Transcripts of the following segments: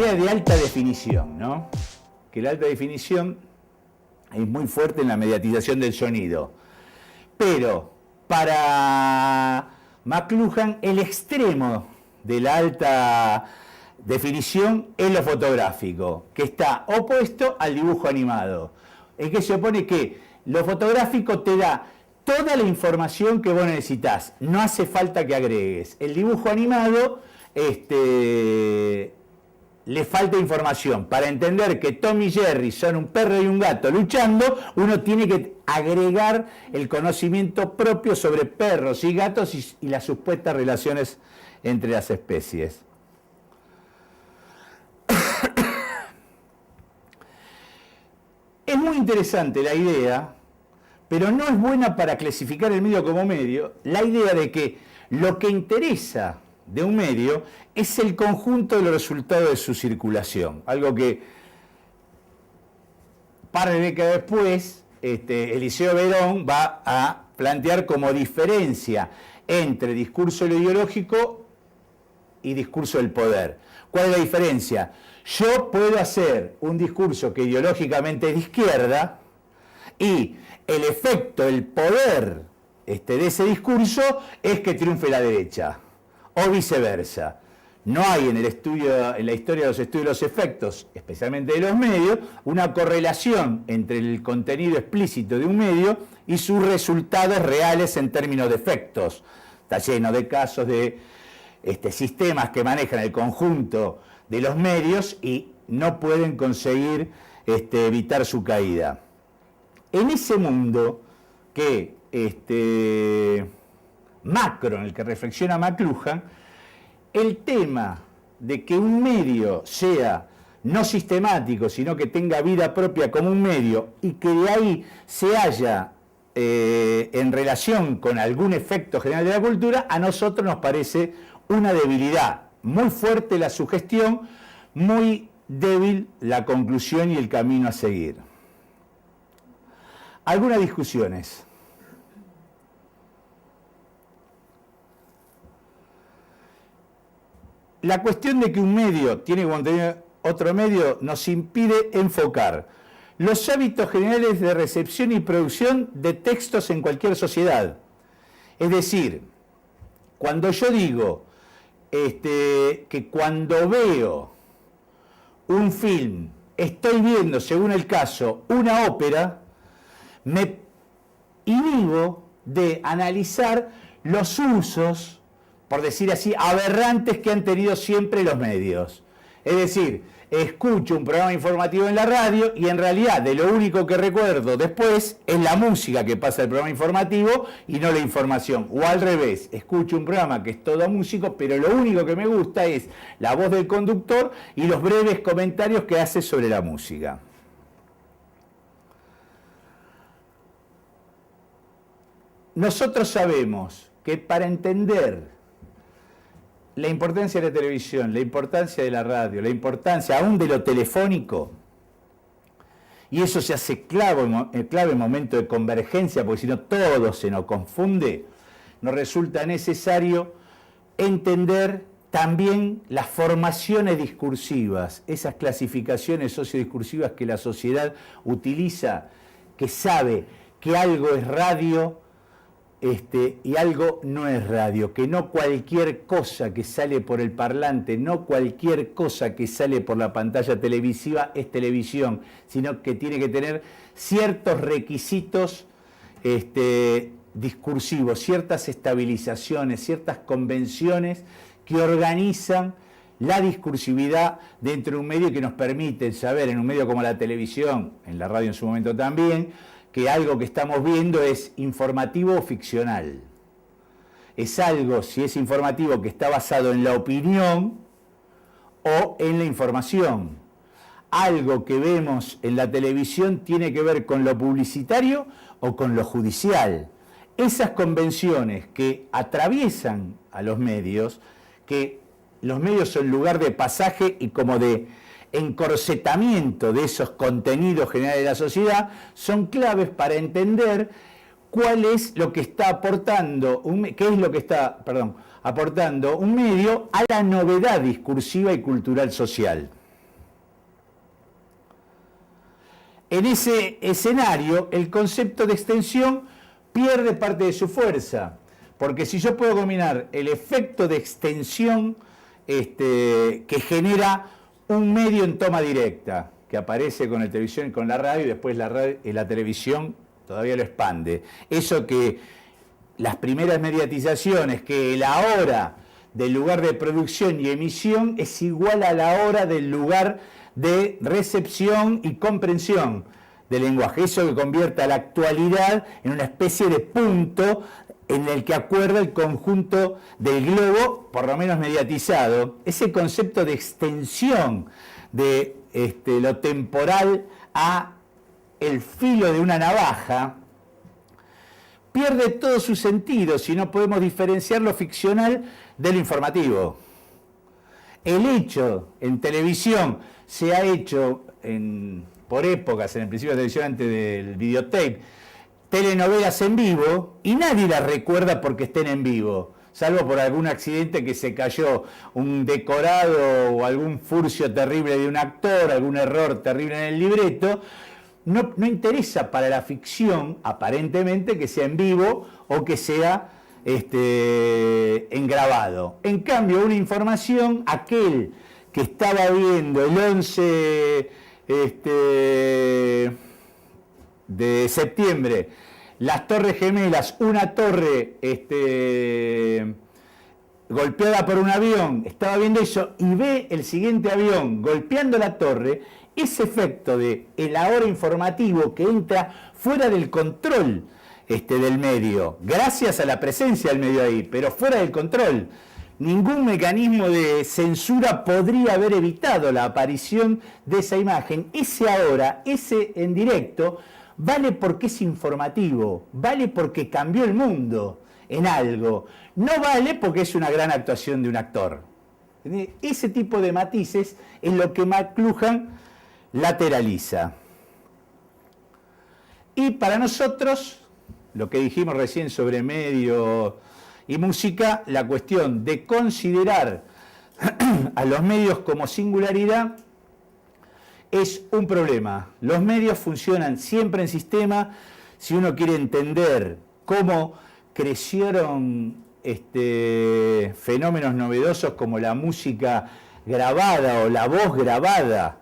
idea de alta definición, ¿no? Que la alta definición es muy fuerte en la mediatización del sonido. Pero para McLuhan el extremo de la alta definición es lo fotográfico, que está opuesto al dibujo animado. Es que se opone que lo fotográfico te da toda la información que vos necesitas, no hace falta que agregues. El dibujo animado le falta información. Para entender que Tom y Jerry son un perro y un gato luchando, uno tiene que agregar el conocimiento propio sobre perros y gatos y las supuestas relaciones entre las especies. Es muy interesante la idea, pero no es buena para clasificar el medio como medio, la idea de que lo que interesa de un medio es el conjunto de los resultados de su circulación. Algo que, par de décadas después, Eliseo Verón va a plantear como diferencia entre discurso ideológico y discurso del poder. ¿Cuál es la diferencia? Yo puedo hacer un discurso que ideológicamente es de izquierda y el efecto, el poder de ese discurso es que triunfe la derecha, o viceversa. No hay en la historia de los estudios de los efectos, especialmente de los medios, una correlación entre el contenido explícito de un medio y sus resultados reales en términos de efectos. Está lleno de casos de sistemas que manejan el conjunto de los medios y no pueden conseguir evitar su caída. En ese mundo que macro, en el que reflexiona McLuhan, el tema de que un medio sea no sistemático, sino que tenga vida propia como un medio y que de ahí se haya en relación con algún efecto general de la cultura, a nosotros nos parece una debilidad. Muy fuerte la sugestión, muy débil la conclusión y el camino a seguir. Algunas discusiones. La cuestión de que un medio tiene que contener otro medio nos impide enfocar los hábitos generales de recepción y producción de textos en cualquier sociedad. Es decir, cuando yo digo que cuando veo un film, estoy viendo, según el caso, una ópera, me inhibo de analizar los usos, por decir así, aberrantes que han tenido siempre los medios. Es decir, escucho un programa informativo en la radio y en realidad de lo único que recuerdo después es la música que pasa el programa informativo y no la información. O al revés, escucho un programa que es todo músico, pero lo único que me gusta es la voz del conductor y los breves comentarios que hace sobre la música. Nosotros sabemos que para entender la importancia de la televisión, la importancia de la radio, la importancia aún de lo telefónico, y eso se hace clave en momento de convergencia, porque si no todo se nos confunde, nos resulta necesario entender también las formaciones discursivas, esas clasificaciones sociodiscursivas que la sociedad utiliza, que sabe que algo es radio y algo no es radio, que no cualquier cosa que sale por el parlante, no cualquier cosa que sale por la pantalla televisiva es televisión, sino que tiene que tener ciertos requisitos discursivos, ciertas estabilizaciones, ciertas convenciones que organizan la discursividad dentro de un medio y que nos permiten saber, en un medio como la televisión, en la radio en su momento también, que algo que estamos viendo es informativo o ficcional. Es algo, si es informativo, que está basado en la opinión o en la información. Algo que vemos en la televisión tiene que ver con lo publicitario o con lo judicial. Esas convenciones que atraviesan a los medios, que los medios son lugar de pasaje y como de encorsetamiento de esos contenidos generales de la sociedad, son claves para entender cuál es lo que está aportando, aportando un medio a la novedad discursiva y cultural social. en ese escenario el concepto de extensión pierde parte de su fuerza, porque si yo puedo combinar el efecto de extensión que genera un medio en toma directa, que aparece con la televisión y con la radio, y después la televisión todavía lo expande. Eso que las primeras mediatizaciones, que la hora del lugar de producción y emisión es igual a la hora del lugar de recepción y comprensión del lenguaje. Eso que convierte a la actualidad en una especie de punto en el que acuerda el conjunto del globo, por lo menos mediatizado. Ese concepto de extensión de lo temporal a el filo de una navaja pierde todo su sentido si no podemos diferenciar lo ficcional de lo informativo. El hecho en televisión se ha hecho por épocas, en el principio de la televisión antes del videotape, telenovelas en vivo y nadie las recuerda porque estén en vivo, salvo por algún accidente que se cayó un decorado o algún furcio terrible de un actor, algún error terrible en el libreto. No interesa para la ficción, aparentemente, que sea en vivo o que sea en grabado. En cambio, una información, aquel que estaba viendo el 11 de septiembre, las Torres Gemelas, una torre golpeada por un avión, estaba viendo eso y ve el siguiente avión golpeando la torre, ese efecto de el ahora informativo que entra fuera del control del medio, gracias a la presencia del medio ahí, pero fuera del control. Ningún mecanismo de censura podría haber evitado la aparición de esa imagen. Ese ahora, ese en directo, vale porque es informativo, vale porque cambió el mundo en algo, no vale porque es una gran actuación de un actor. Ese tipo de matices es lo que McLuhan lateraliza. Y para nosotros, lo que dijimos recién sobre medio y música, la cuestión de considerar a los medios como singularidad es un problema. Los medios funcionan siempre en sistema. Si uno quiere entender cómo crecieron fenómenos novedosos como la música grabada o la voz grabada,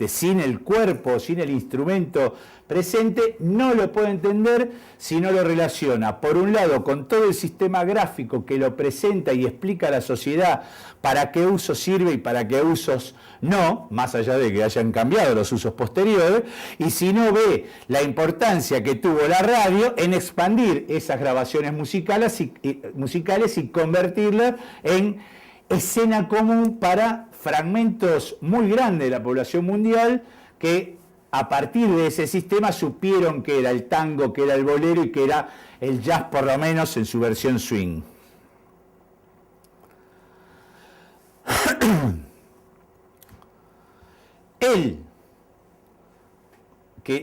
sin el cuerpo, sin el instrumento presente, no lo puede entender si no lo relaciona, por un lado, con todo el sistema gráfico que lo presenta y explica a la sociedad para qué usos sirve y para qué usos no, más allá de que hayan cambiado los usos posteriores, y si no ve la importancia que tuvo la radio en expandir esas grabaciones musicales y convertirlas en escena común para fragmentos muy grandes de la población mundial que a partir de ese sistema supieron que era el tango, que era el bolero y que era el jazz, por lo menos en su versión swing.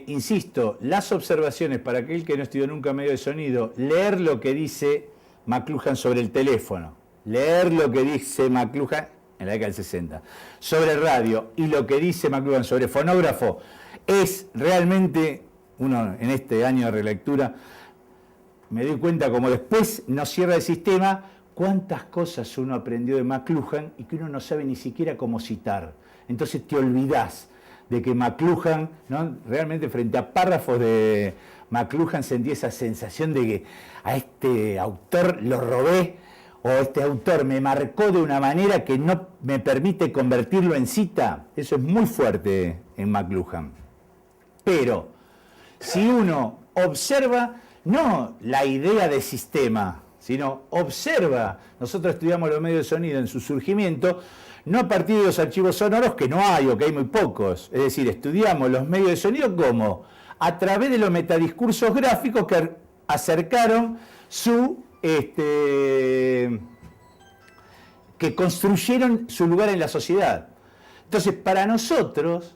Insisto, las observaciones para aquel que no estudió nunca medio de sonido, leer lo que dice McLuhan sobre el teléfono, leer lo que dice McLuhan en la década del 60 sobre radio y lo que dice McLuhan sobre fonógrafo, es realmente, uno en este año de relectura, me doy cuenta como después nos cierra el sistema, cuántas cosas uno aprendió de McLuhan y que uno no sabe ni siquiera cómo citar. Entonces te olvidás de que McLuhan, ¿no? Realmente frente a párrafos de McLuhan sentí esa sensación de que a este autor lo robé, o este autor me marcó de una manera que no me permite convertirlo en cita. Eso es muy fuerte en McLuhan. Pero si uno observa, no la idea de sistema, sino observa, nosotros estudiamos los medios de sonido en su surgimiento, no a partir de los archivos sonoros, que no hay o que hay muy pocos, es decir, estudiamos los medios de sonido como a través de los metadiscursos gráficos que acercaron que construyeron su lugar en la sociedad. Entonces, para nosotros,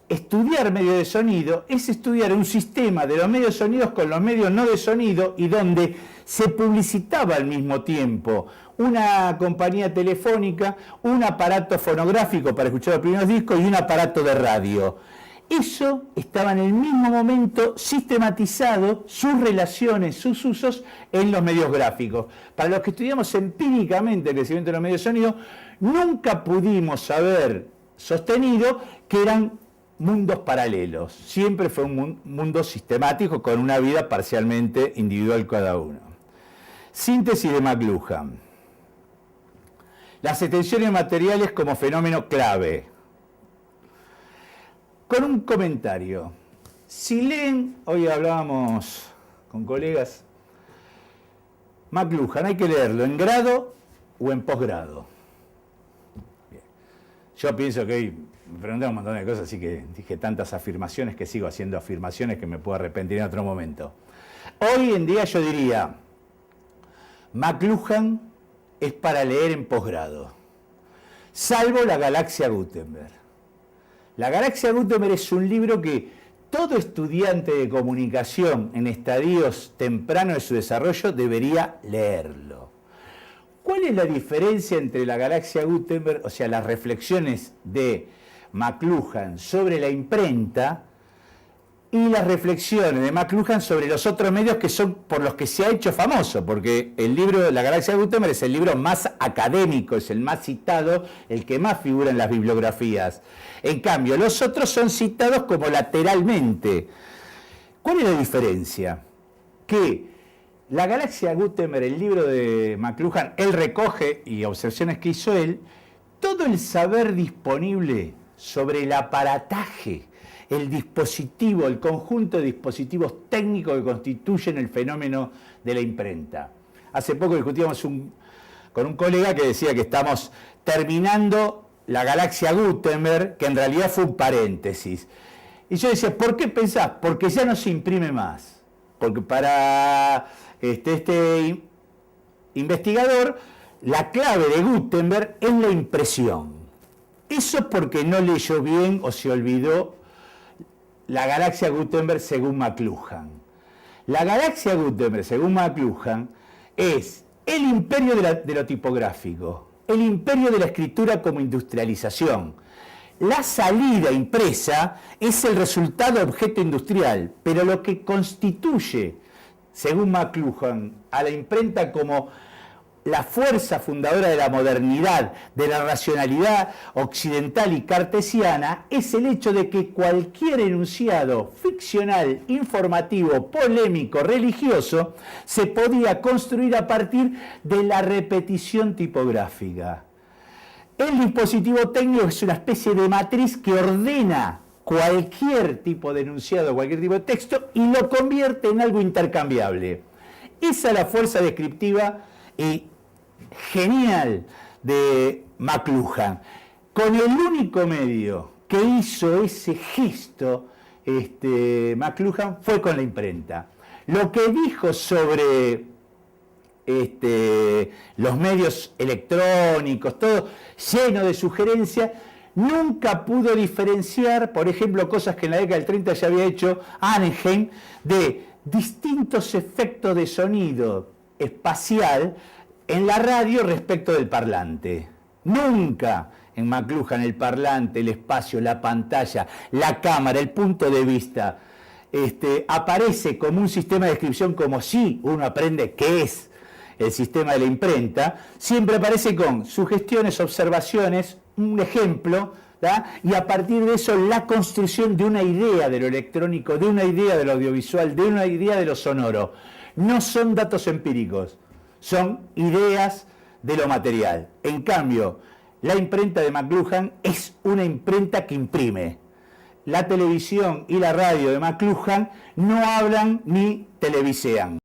estudiar medios de sonido es estudiar un sistema de los medios de sonido con los medios no de sonido y donde se publicitaba al mismo tiempo una compañía telefónica, un aparato fonográfico para escuchar los primeros discos y un aparato de radio. Eso estaba en el mismo momento sistematizado, sus relaciones, sus usos en los medios gráficos. Para los que estudiamos empíricamente el crecimiento de los medios de sonido, nunca pudimos haber sostenido que eran mundos paralelos. Siempre fue un mundo sistemático con una vida parcialmente individual cada uno. Síntesis de McLuhan. Las extensiones materiales como fenómeno clave. Con un comentario. Si leen, hoy hablábamos con colegas, McLuhan hay que leerlo en grado o en posgrado. Yo pienso que hoy me preguntaron un montón de cosas, así que dije tantas afirmaciones que sigo haciendo afirmaciones que me puedo arrepentir en otro momento. Hoy en día yo diría, McLuhan es para leer en posgrado, salvo La Galaxia Gutenberg. La Galaxia Gutenberg es un libro que todo estudiante de comunicación en estadios tempranos de su desarrollo debería leerlo. ¿Cuál es la diferencia entre La Galaxia Gutenberg, o sea, las reflexiones de McLuhan sobre la imprenta, y las reflexiones de McLuhan sobre los otros medios que son por los que se ha hecho famoso? Porque el libro de La Galaxia Gutenberg es el libro más académico, es el más citado, el que más figura en las bibliografías. En cambio, los otros son citados como lateralmente. ¿Cuál es la diferencia? Que La Galaxia Gutenberg, el libro de McLuhan, él recoge, y observaciones que hizo él, todo el saber disponible sobre el aparataje, el dispositivo, el conjunto de dispositivos técnicos que constituyen el fenómeno de la imprenta. Hace poco discutíamos con un colega que decía que estamos terminando La Galaxia Gutenberg, que en realidad fue un paréntesis. Y yo decía, ¿por qué pensás? Porque ya no se imprime más. Porque para este investigador, la clave de Gutenberg es la impresión. Eso es porque no leyó bien o se olvidó La Galaxia Gutenberg según McLuhan. La Galaxia Gutenberg según McLuhan es el imperio de lo tipográfico, el imperio de la escritura como industrialización. La salida impresa es el resultado objeto industrial, pero lo que constituye, según McLuhan, a la imprenta como la fuerza fundadora de la modernidad, de la racionalidad occidental y cartesiana, es el hecho de que cualquier enunciado ficcional, informativo, polémico, religioso, se podía construir a partir de la repetición tipográfica. El dispositivo técnico es una especie de matriz que ordena cualquier tipo de enunciado, cualquier tipo de texto, y lo convierte en algo intercambiable. Esa es la fuerza descriptiva y genial de McLuhan. Con el único medio que hizo ese gesto McLuhan fue con la imprenta. Lo que dijo sobre los medios electrónicos, todo lleno de sugerencias, nunca pudo diferenciar, por ejemplo, cosas que en la década del 30 ya había hecho Arnhem, de distintos efectos de sonido espacial en la radio respecto del parlante. Nunca en McLuhan el parlante, el espacio, la pantalla, la cámara, el punto de vista, aparece como un sistema de descripción, como si uno aprende qué es el sistema de la imprenta. Siempre aparece con sugestiones, observaciones, un ejemplo, ¿tá? Y a partir de eso la construcción de una idea de lo electrónico, de una idea de lo audiovisual, de una idea de lo sonoro. No son datos empíricos, son ideas de lo material. En cambio, la imprenta de McLuhan es una imprenta que imprime. La televisión y la radio de McLuhan no hablan ni televisean.